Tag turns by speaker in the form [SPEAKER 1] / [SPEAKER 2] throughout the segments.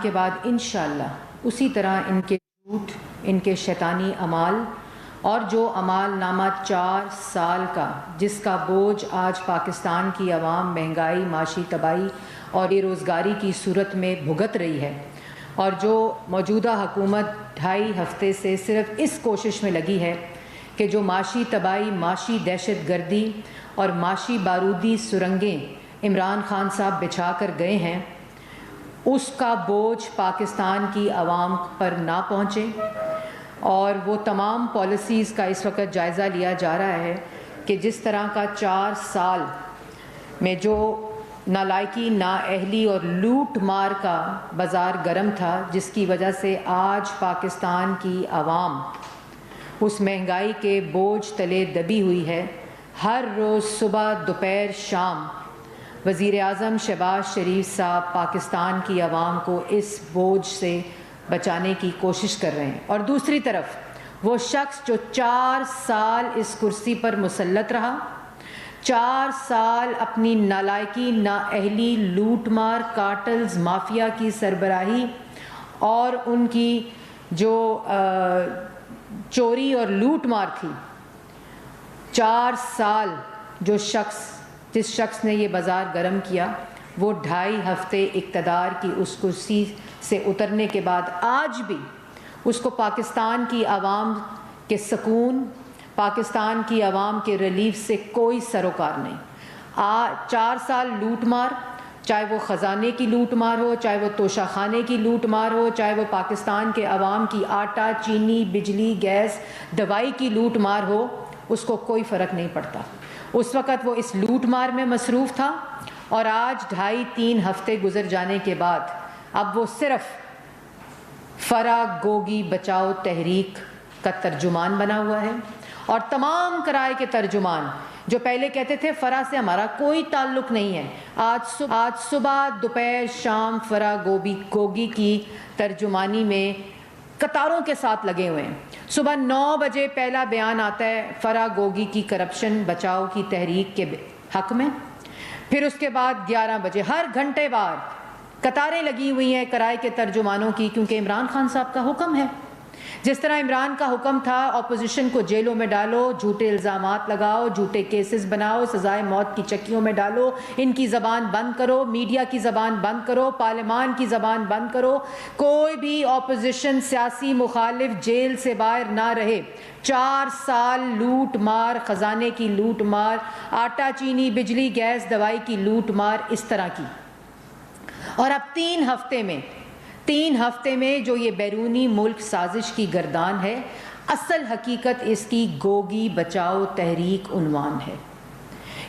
[SPEAKER 1] کے بعد انشاءاللہ اسی طرح ان کے جھوٹ، ان کے شیطانی اعمال اور جو اعمال نامہ 4 سال کا جس کا بوجھ آج پاکستان کی عوام مہنگائی، معاشی تباہی اور بے روزگاری کی صورت میں بھگت رہی ہے، اور جو موجودہ حکومت 2.5 ہفتے سے صرف اس کوشش میں لگی ہے کہ جو معاشی تباہی، معاشی دہشت گردی اور معاشی بارودی سرنگیں عمران خان صاحب بچھا کر گئے ہیں، اس کا بوجھ پاکستان کی عوام پر نہ پہنچے، اور وہ تمام پالیسیز کا اس وقت جائزہ لیا جا رہا ہے کہ جس طرح کا 4 سال میں جو نالائکی، نااہلی اور لوٹ مار کا بازار گرم تھا، جس کی وجہ سے آج پاکستان کی عوام اس مہنگائی کے بوجھ تلے دبی ہوئی ہے۔ ہر روز صبح، دوپہر، شام وزیر اعظم شہباز شریف صاحب پاکستان کی عوام کو اس بوجھ سے بچانے کی کوشش کر رہے ہیں، اور دوسری طرف وہ شخص جو 4 سال اس کرسی پر مسلط رہا، 4 سال اپنی نالائکی، نااہلی، لوٹ مار، کارٹلز، مافیا کی سربراہی اور ان کی جو چوری اور لوٹ مار تھی، 4 سال جس شخص نے یہ بازار گرم کیا، وہ 2.5 ہفتے اقتدار کی اس کرسی سے اترنے کے بعد آج بھی اس کو پاکستان کی عوام کے سکون، پاکستان کی عوام کے ریلیف سے کوئی سروکار نہیں۔ 4 سال لوٹ مار، چاہے وہ خزانے کی لوٹ مار ہو، چاہے وہ توشہ خانے کی لوٹ مار ہو، چاہے وہ پاکستان کے عوام کی آٹا، چینی، بجلی، گیس، دوائی کی لوٹ مار ہو، اس کو کوئی فرق نہیں پڑتا۔ اس وقت وہ اس لوٹ مار میں مصروف تھا، اور آج 2.5-3 ہفتے گزر جانے کے بعد اب وہ صرف فرا گوگی بچاؤ تحریک کا ترجمان بنا ہوا ہے، اور تمام کرائے کے ترجمان جو پہلے کہتے تھے فرا سے ہمارا کوئی تعلق نہیں ہے، آج صبح، دوپہر، شام فرا گوگی کی ترجمانی میں قطاروں کے ساتھ لگے ہوئے ہیں۔ صبح 9 بجے پہلا بیان آتا ہے فرا گوگی کی کرپشن بچاؤ کی تحریک کے حق میں، پھر اس کے بعد 11 بجے ہر گھنٹے بعد قطاریں لگی ہوئی ہیں کرائے کے ترجمانوں کی، کیونکہ عمران خان صاحب کا حکم ہے۔ جس طرح عمران کا حکم تھا اپوزیشن کو جیلوں میں ڈالو، جھوٹے الزامات لگاؤ، جھوٹے کیسز بناؤ، سزائے موت کی چکیوں میں ڈالو، ان کی زبان بند کرو، میڈیا کی زبان بند کرو، پارلیمان کی زبان بند کرو، کوئی بھی اپوزیشن سیاسی مخالف جیل سے باہر نہ رہے۔ 4 سال لوٹ مار، خزانے کی لوٹ مار، آٹا، چینی، بجلی، گیس، دوائی کی لوٹ مار اس طرح کی، اور اب 3 ہفتے میں جو یہ بیرونی ملک سازش کی گردان ہے، اصل حقیقت اس کی گوگی بچاؤ تحریک عنوان ہے۔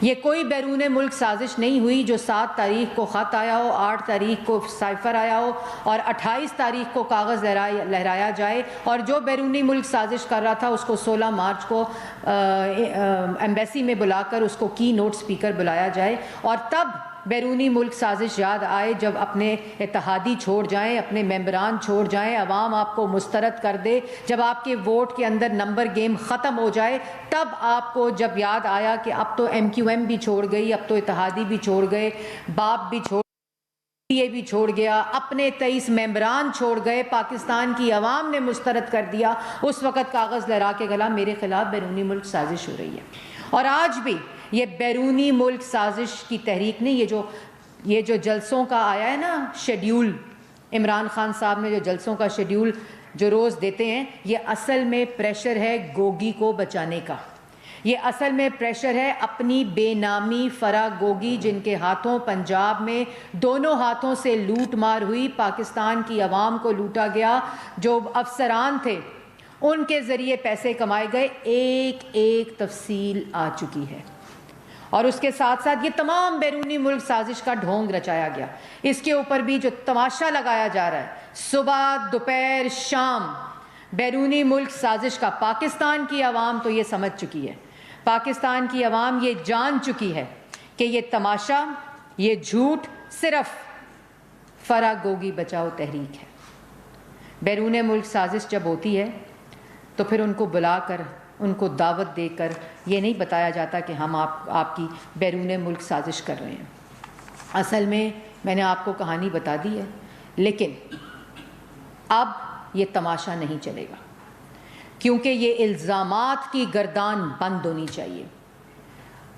[SPEAKER 1] یہ کوئی بیرون ملک سازش نہیں ہوئی جو 7 تاریخ کو خط آیا ہو، 8 تاریخ کو سائفر آیا ہو اور 28 تاریخ کو کاغذ لہرایا جائے، اور جو بیرونی ملک سازش کر رہا تھا اس کو 16 مارچ کو ایمبیسی میں بلا کر اس کو کی نوٹ سپیکر بلایا جائے، اور تب بیرونی ملک سازش یاد آئے جب اپنے اتحادی چھوڑ جائیں، اپنے ممبران چھوڑ جائیں، عوام آپ کو مسترد کر دے، جب آپ کے ووٹ کے اندر نمبر گیم ختم ہو جائے، تب آپ کو جب یاد آیا کہ اب تو MQM بھی چھوڑ گئی، اب تو اتحادی بھی چھوڑ گئے، باپ بھی چھوڑ یہ بھی چھوڑ گیا، اپنے 23 ممبران چھوڑ گئے، پاکستان کی عوام نے مسترد کر دیا، اس وقت کاغذ لہرا کے گلا میرے خلاف بیرونی ملک سازش ہو رہی ہے۔ اور آج بھی یہ بیرونی ملک سازش کی تحریک نے یہ جو جلسوں کا آیا ہے نا شیڈیول، عمران خان صاحب نے جو جلسوں کا شیڈیول جو روز دیتے ہیں، یہ اصل میں پریشر ہے گوگی کو بچانے کا، یہ اصل میں پریشر ہے اپنی بے نامی فرا گوگی، جن کے ہاتھوں پنجاب میں دونوں ہاتھوں سے لوٹ مار ہوئی، پاکستان کی عوام کو لوٹا گیا، جو افسران تھے ان کے ذریعے پیسے کمائے گئے، ایک تفصیل آ چکی ہے، اور اس کے ساتھ ساتھ یہ تمام بیرونی ملک سازش کا ڈھونگ رچایا گیا۔ اس کے اوپر بھی جو تماشا لگایا جا رہا ہے صبح، دوپہر، شام بیرونی ملک سازش کا، پاکستان کی عوام تو یہ سمجھ چکی ہے، پاکستان کی عوام یہ جان چکی ہے کہ یہ تماشا، یہ جھوٹ صرف فرا گوگی بچاؤ تحریک ہے۔ بیرون ملک سازش جب ہوتی ہے تو پھر ان کو بلا کر، ان کو دعوت دے کر یہ نہیں بتایا جاتا کہ ہم آپ کی بیرون ملک سازش کر رہے ہیں۔ اصل میں نے آپ کو کہانی بتا دی ہے لیکن اب یہ تماشا نہیں چلے گا، کیونکہ یہ الزامات کی گردان بند ہونی چاہیے،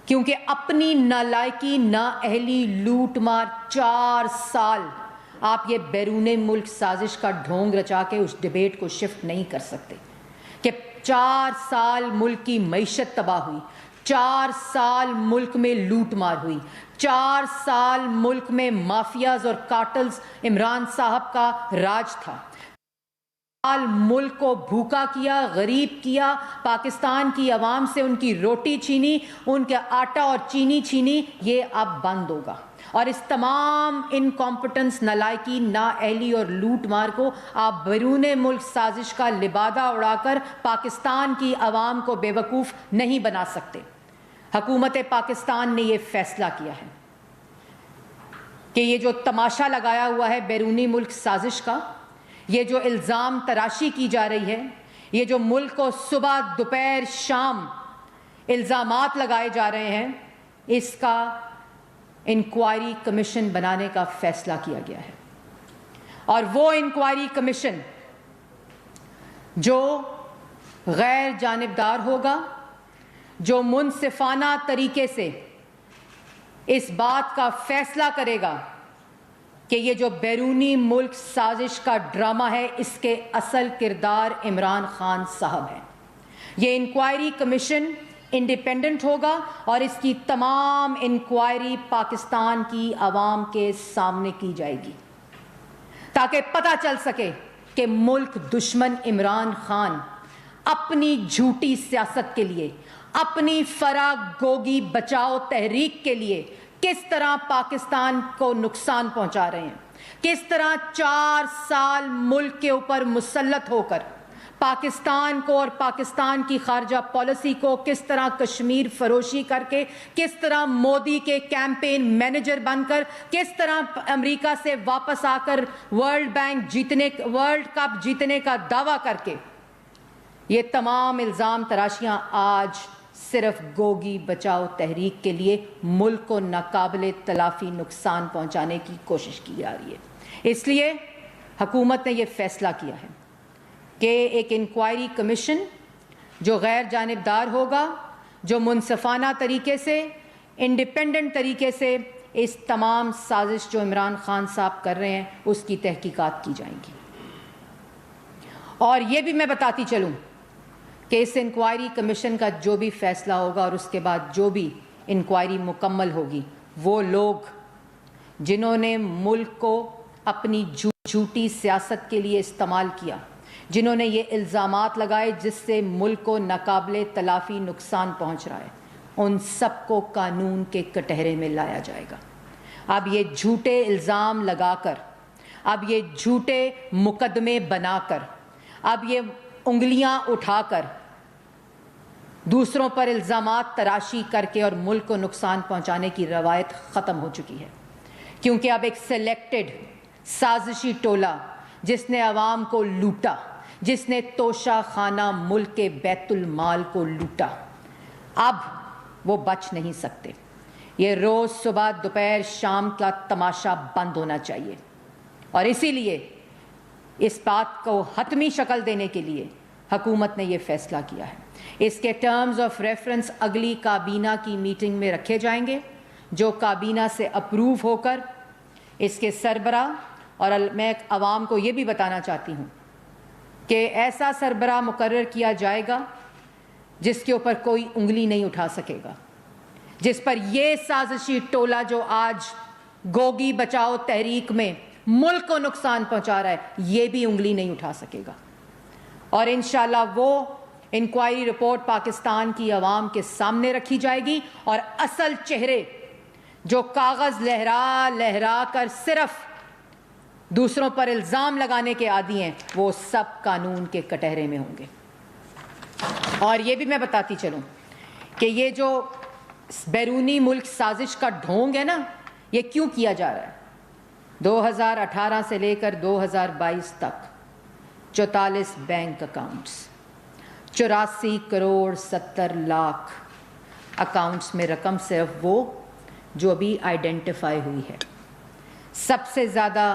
[SPEAKER 1] کیونکہ اپنی نالائکی، نااہلی، لوٹ مار 4 سال آپ یہ بیرون ملک سازش کا ڈھونگ رچا کے اس ڈیبیٹ کو شفٹ نہیں کر سکتے کہ 4 سال ملک کی معیشت تباہ ہوئی، 4 سال ملک میں لوٹ مار ہوئی، 4 سال ملک میں مافیاز اور کارٹلز عمران صاحب کا راج تھا، ملک کو بھوکا کیا، غریب کیا، پاکستان کی عوام سے ان کی روٹی چھینی، ان کے آٹا اور چینی چھینی، یہ اب بند ہوگا۔ اور اس تمام انکمپٹنس، نالائکی، نااہلی اور لوٹ مار کو آپ بیرون ملک سازش کا لبادہ اڑا کر پاکستان کی عوام کو بے وقوف نہیں بنا سکتے۔ حکومت پاکستان نے یہ فیصلہ کیا ہے کہ یہ جو تماشا لگایا ہوا ہے بیرونی ملک سازش کا، یہ جو الزام تراشی کی جا رہی ہے، یہ جو ملک کو صبح دوپہر شام الزامات لگائے جا رہے ہیں، اس کا انکوائری کمیشن بنانے کا فیصلہ کیا گیا ہے۔ اور وہ انکوائری کمیشن جو غیر جانبدار ہوگا، جو منصفانہ طریقے سے اس بات کا فیصلہ کرے گا کہ یہ جو بیرونی ملک سازش کا ڈرامہ ہے، اس کے اصل کردار عمران خان صاحب ہیں۔ یہ انکوائری کمیشن انڈیپینڈنٹ ہوگا اور اس کی تمام انکوائری پاکستان کی عوام کے سامنے کی جائے گی، تاکہ پتہ چل سکے کہ ملک دشمن عمران خان اپنی جھوٹی سیاست کے لیے، اپنی فرا گوگی بچاؤ تحریک کے لیے کس طرح پاکستان کو نقصان پہنچا رہے ہیں، کس طرح 4 سال ملک کے اوپر مسلط ہو کر پاکستان کو اور پاکستان کی خارجہ پالیسی کو کس طرح کشمیر فروشی کر کے، کس طرح مودی کے کیمپین مینیجر بن کر، کس طرح امریکہ سے واپس آ کر ورلڈ کپ جیتنے کا دعویٰ کر کے، یہ تمام الزام تراشیاں آج صرف گوگی بچاؤ تحریک کے لیے ملک کو ناقابل تلافی نقصان پہنچانے کی کوشش کی جا رہی ہے۔ اس لیے حکومت نے یہ فیصلہ کیا ہے کہ ایک انکوائری کمیشن جو غیر جانبدار ہوگا، جو منصفانہ طریقے سے، انڈیپینڈنٹ طریقے سے اس تمام سازش جو عمران خان صاحب کر رہے ہیں اس کی تحقیقات کی جائیں گی۔ اور یہ بھی میں بتاتی چلوں کہ اس انکوائری کمیشن کا جو بھی فیصلہ ہوگا اور اس کے بعد جو بھی انکوائری مکمل ہوگی، وہ لوگ جنہوں نے ملک کو اپنی جھوٹی سیاست کے لیے استعمال کیا، جنہوں نے یہ الزامات لگائے جس سے ملک کو ناقابل تلافی نقصان پہنچ رہا ہے، ان سب کو قانون کے کٹہرے میں لایا جائے گا۔ اب یہ جھوٹے الزام لگا کر، اب یہ جھوٹے مقدمے بنا کر، اب یہ انگلیاں اٹھا کر دوسروں پر الزامات تراشی کر کے اور ملک کو نقصان پہنچانے کی روایت ختم ہو چکی ہے، کیونکہ اب ایک سلیکٹڈ سازشی ٹولہ جس نے عوام کو لوٹا، جس نے توشہ خانہ ملک کے بیت المال کو لوٹا، اب وہ بچ نہیں سکتے۔ یہ روز صبح دوپہر شام کا تماشا بند ہونا چاہیے، اور اسی لیے اس بات کو حتمی شکل دینے کے لیے حکومت نے یہ فیصلہ کیا ہے۔ اس کے ٹرمز آف ریفرنس اگلی کابینہ کی میٹنگ میں رکھے جائیں گے، جو کابینہ سے اپروو ہو کر اس کے سربراہ، اور میں عوام کو یہ بھی بتانا چاہتی ہوں کہ ایسا سربراہ مقرر کیا جائے گا جس کے اوپر کوئی انگلی نہیں اٹھا سکے گا، جس پر یہ سازشی ٹولہ جو آج گوگی بچاؤ تحریک میں ملک کو نقصان پہنچا رہا ہے، یہ بھی انگلی نہیں اٹھا سکے گا۔ اور انشاءاللہ وہ انکوائری رپورٹ پاکستان کی عوام کے سامنے رکھی جائے گی، اور اصل چہرے جو کاغذ لہرا لہرا کر صرف دوسروں پر الزام لگانے کے عادی ہیں، وہ سب قانون کے کٹہرے میں ہوں گے۔ اور یہ بھی میں بتاتی چلوں کہ یہ جو بیرونی ملک سازش کا ڈھونگ ہے نا، یہ کیوں کیا جا رہا ہے؟ 2018 سے لے کر 2022 تک 44 bank accounts, 84 crore 70 lakh accounts میں رقم صرف وہ جو ابھی آئیڈینٹیفائی ہوئی ہے۔ سب سے زیادہ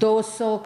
[SPEAKER 1] 200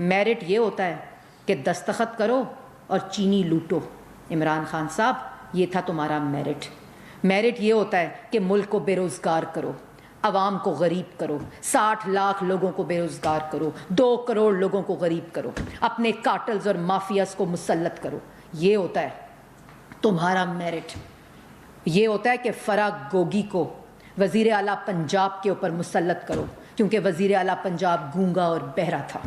[SPEAKER 1] میرٹ یہ ہوتا ہے کہ دستخط کرو اور چینی لوٹو۔ عمران خان صاحب یہ تھا تمہارا میرٹ۔ میرٹ یہ ہوتا ہے کہ ملک کو بے روزگار کرو، عوام کو غریب کرو، 60 لاکھ لوگوں کو بے روزگار کرو، 2 کروڑ لوگوں کو غریب کرو، اپنے کارٹلز اور مافیاز کو مسلط کرو۔ یہ ہوتا ہے تمہارا میرٹ۔ یہ ہوتا ہے کہ فرا گوگی کو وزیر اعلیٰ پنجاب کے اوپر مسلط کرو، کیونکہ وزیر اعلیٰ پنجاب گونگا اور بہرا تھا،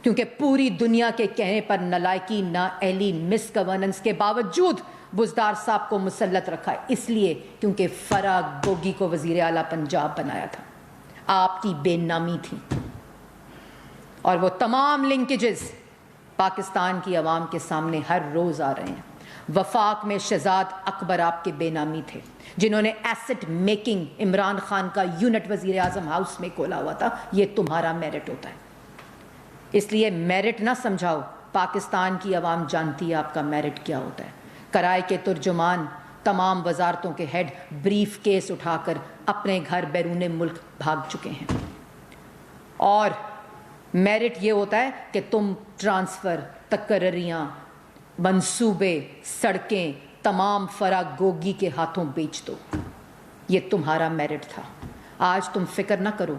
[SPEAKER 1] کیونکہ پوری دنیا کے کہنے پر نالائکی، نااہلی، مس گورننس کے باوجود بزدار صاحب کو مسلط رکھا ہے، اس لیے کیونکہ فرا گوگی کو وزیر اعلیٰ پنجاب بنایا تھا۔ آپ کی بے نامی تھی، اور وہ تمام لنکیجز پاکستان کی عوام کے سامنے ہر روز آ رہے ہیں۔ وفاق میں شہزاد اکبر آپ کے بے نامی تھے، جنہوں نے ایسٹ میکنگ عمران خان کا یونٹ وزیر اعظم ہاؤس میں کھولا ہوا تھا۔ یہ تمہارا میرٹ ہوتا ہے۔ اس لیے میرٹ نہ سمجھاؤ، پاکستان کی عوام جانتی ہے آپ کا میرٹ کیا ہوتا ہے۔ کرائے کے ترجمان، تمام وزارتوں کے ہیڈ بریف کیس اٹھا کر اپنے گھر بیرون ملک بھاگ چکے ہیں۔ اور میرٹ یہ ہوتا ہے کہ تم ٹرانسفر، تقرریاں، منصوبے، سڑکیں تمام فرا گوگی کے ہاتھوں بیچ دو۔ یہ تمہارا میرٹ تھا۔ آج تم فکر نہ کرو،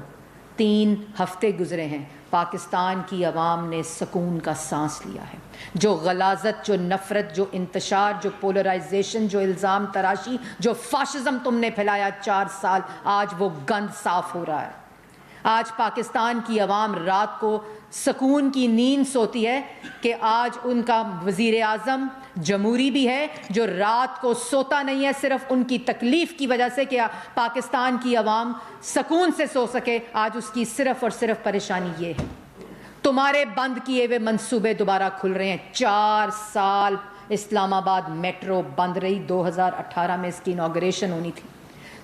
[SPEAKER 1] 3 ہفتے گزرے ہیں، پاکستان کی عوام نے سکون کا سانس لیا ہے۔ جو غلاظت، جو نفرت، جو انتشار، جو پولرائزیشن، جو الزام تراشی، جو فاشزم تم نے پھیلایا 4 سال، آج وہ گند صاف ہو رہا ہے۔ آج پاکستان کی عوام رات کو سکون کی نیند سوتی ہے کہ آج ان کا وزیر اعظم جمہوری بھی ہے، جو رات کو سوتا نہیں ہے صرف ان کی تکلیف کی وجہ سے کہ پاکستان کی عوام سکون سے سو سکے۔ آج اس کی صرف اور صرف پریشانی یہ ہے۔ تمہارے بند کیے ہوئے منصوبے دوبارہ کھل رہے ہیں۔ 4 سال اسلام آباد میٹرو بند رہی، 2018 میں اس کی انوگریشن ہونی تھی۔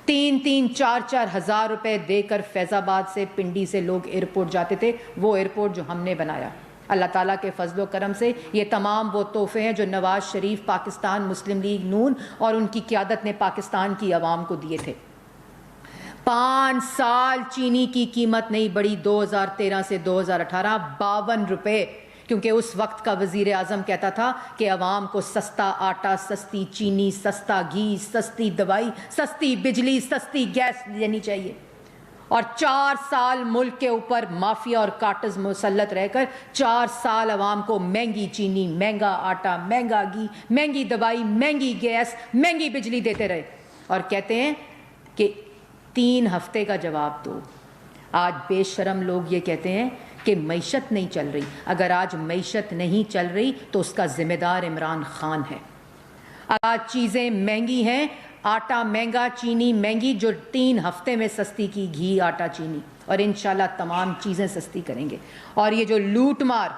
[SPEAKER 1] 3-4 ہزار روپے دے کر فیض آباد سے، پنڈی سے لوگ ایئرپورٹ جاتے تھے، وہ ایئرپورٹ جو ہم نے بنایا۔ اللہ تعالیٰ کے فضل و کرم سے یہ تمام وہ تحفے ہیں جو نواز شریف، پاکستان مسلم لیگ نون اور ان کی قیادت نے پاکستان کی عوام کو دیے تھے۔ 5 سال چینی کی قیمت نہیں بڑھی، 2013 سے 2018 52 روپے، کیونکہ اس وقت کا وزیر اعظم کہتا تھا کہ عوام کو سستا آٹا، سستی چینی، سستا گھی، سستی دوائی، سستی بجلی، سستی گیس دینی چاہیے۔ اور 4 سال ملک کے اوپر مافیا اور کارٹلز مسلط رہ کر 4 سال عوام کو مہنگی چینی، مہنگا آٹا، مہنگا گھی، مہنگی دوائی، مہنگی گیس، مہنگی بجلی دیتے رہے، اور کہتے ہیں کہ 3 ہفتے کا جواب دو۔ آج بے شرم لوگ یہ کہتے ہیں کہ معیشت نہیں چل رہی۔ اگر آج معیشت نہیں چل رہی تو اس کا ذمہ دار عمران خان ہے۔ آج چیزیں مہنگی ہیں، آٹا مہنگا، چینی مہنگی، جو 3 ہفتے میں سستی کی، گھی، آٹا، چینی، اور انشاءاللہ تمام چیزیں سستی کریں گے۔ اور یہ جو لوٹ مار،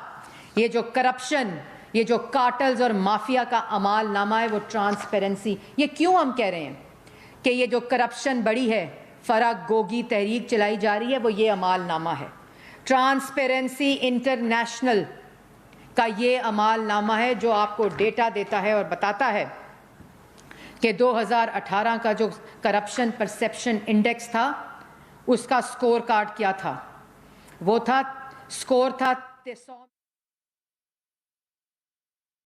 [SPEAKER 1] یہ جو کرپشن، یہ جو کارٹلز اور مافیا کا اعمال نامہ ہے، وہ ٹرانسپیرنسی۔ یہ کیوں ہم کہہ رہے ہیں کہ یہ جو کرپشن بڑی ہے، فرا گوگی تحریک چلائی جا رہی ہے، وہ یہ اعمال نامہ ہے۔ ٹرانسپیرنسی انٹرنیشنل کا یہ اعمال نامہ ہے جو آپ کو ڈیٹا دیتا ہے اور بتاتا ہے کہ 2018 کا جو کرپشن پرسیپشن انڈیکس تھا، اس کا سکور کارڈ کیا تھا؟ وہ تھا، سکور تھا 300